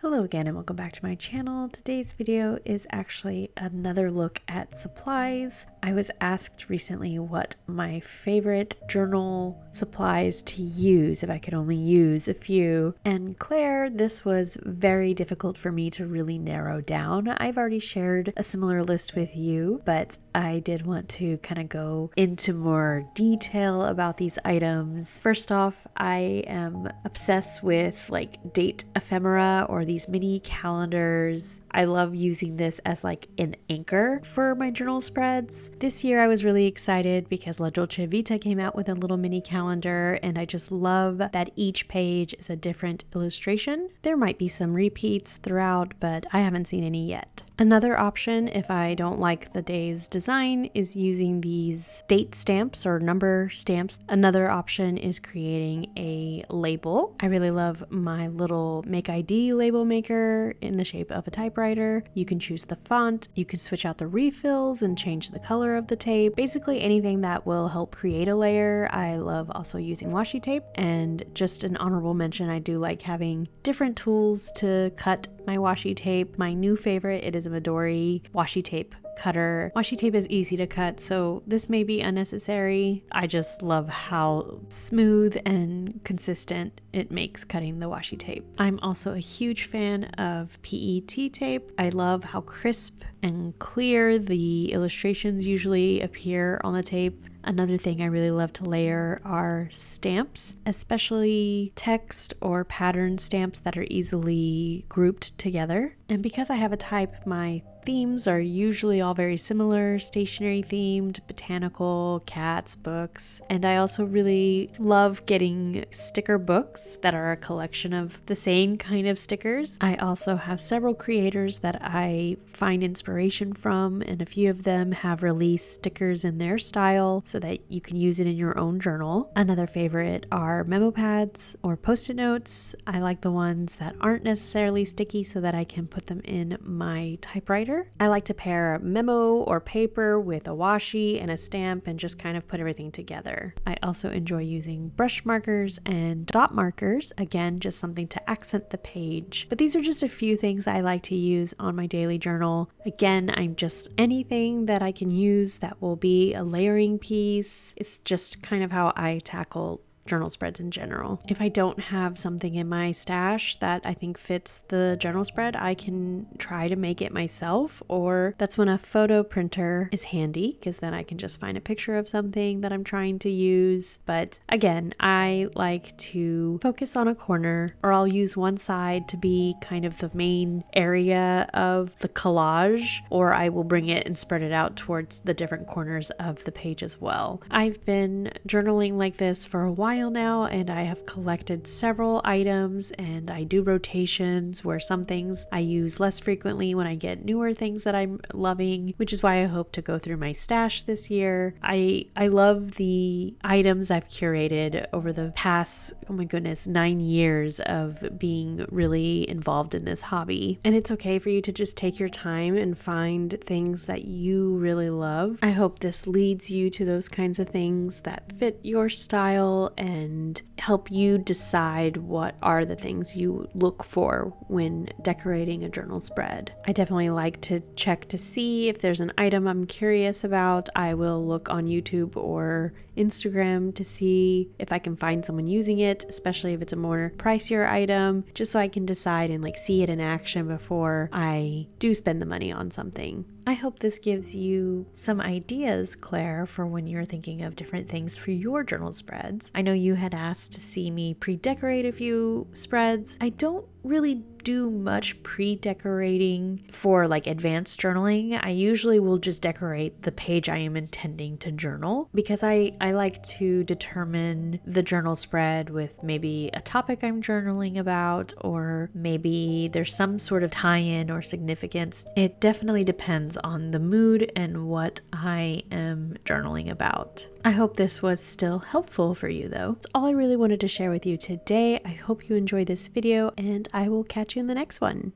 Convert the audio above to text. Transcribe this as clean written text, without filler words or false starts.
Hello again and welcome back to my channel. Today's video is actually another look at supplies. I was asked recently what my favorite journal supplies to use if I could only use a few. And Claire, this was very difficult for me to really narrow down. I've already shared a similar list with you, but I did want to kind of go into more detail about these items. First off, I am obsessed with like date ephemera or these mini calendars. I love using this as like an anchor for my journal spreads. This year I was really excited because La Dolce Vita came out with a little mini calendar, and I just love that each page is a different illustration. There might be some repeats throughout, but I haven't seen any yet. Another option, if I don't like the day's design, is using these date stamps or number stamps. Another option is creating a label. I really love my little Make ID label maker in the shape of a typewriter. You can choose the font, you can switch out the refills and change the color of the tape. Basically anything that will help create a layer. I love also using washi tape, and just an honorable mention, I do like having different tools to cut my washi tape. My new favorite, it is a Midori washi tape cutter. Washi tape is easy to cut, so this may be unnecessary. I just love how smooth and consistent it makes cutting the washi tape. I'm also a huge fan of PET tape. I love how crisp and clear the illustrations usually appear on the tape. Another thing I really love to layer are stamps, especially text or pattern stamps that are easily grouped together. And because I have a type, my themes are usually all very similar, stationery themed, botanical, cats, books. And I also really love getting sticker books that are a collection of the same kind of stickers. I also have several creators that I find inspiration from, and a few of them have released stickers in their style so that you can use it in your own journal. Another favorite are memo pads or post-it notes. I like the ones that aren't necessarily sticky so that I can put them in my typewriter. I like to pair memo or paper with a washi and a stamp and just kind of put everything together. I also enjoy using brush markers and dot markers, again, just something to accent the page. But these are just a few things I like to use on my daily journal. Again, I'm just anything that I can use that will be a layering piece. It's just kind of how I tackle journal spreads in general. If I don't have something in my stash that I think fits the journal spread, I can try to make it myself, or that's when a photo printer is handy because then I can just find a picture of something that I'm trying to use. But again, I like to focus on a corner, or I'll use one side to be kind of the main area of the collage, or I will bring it and spread it out towards the different corners of the page as well. I've been journaling like this for a while now, and I have collected several items, and I do rotations where some things I use less frequently when I get newer things that I'm loving, which is why I hope to go through my stash this year. I love the items I've curated over the past, oh my goodness, 9 years of being really involved in this hobby. And it's okay for you to just take your time and find things that you really love. I hope this leads you to those kinds of things that fit your style and help you decide what are the things you look for when decorating a journal spread. I definitely like to check to see if there's an item I'm curious about. I will look on YouTube or Instagram to see if I can find someone using it, especially if it's a more pricier item, just so I can decide and like see it in action before I do spend the money on something. I hope this gives you some ideas, Claire, for when you're thinking of different things for your journal spreads. I know you had asked to see me pre-decorate a few spreads. I don't really do much pre-decorating for like advanced journaling. I usually will just decorate the page I am intending to journal, because I like to determine the journal spread with maybe a topic I'm journaling about, or maybe there's some sort of tie-in or significance. It definitely depends on the mood and what I am journaling about. I hope this was still helpful for you though. That's all I really wanted to share with you today. I hope you enjoyed this video, and I will catch you in the next one.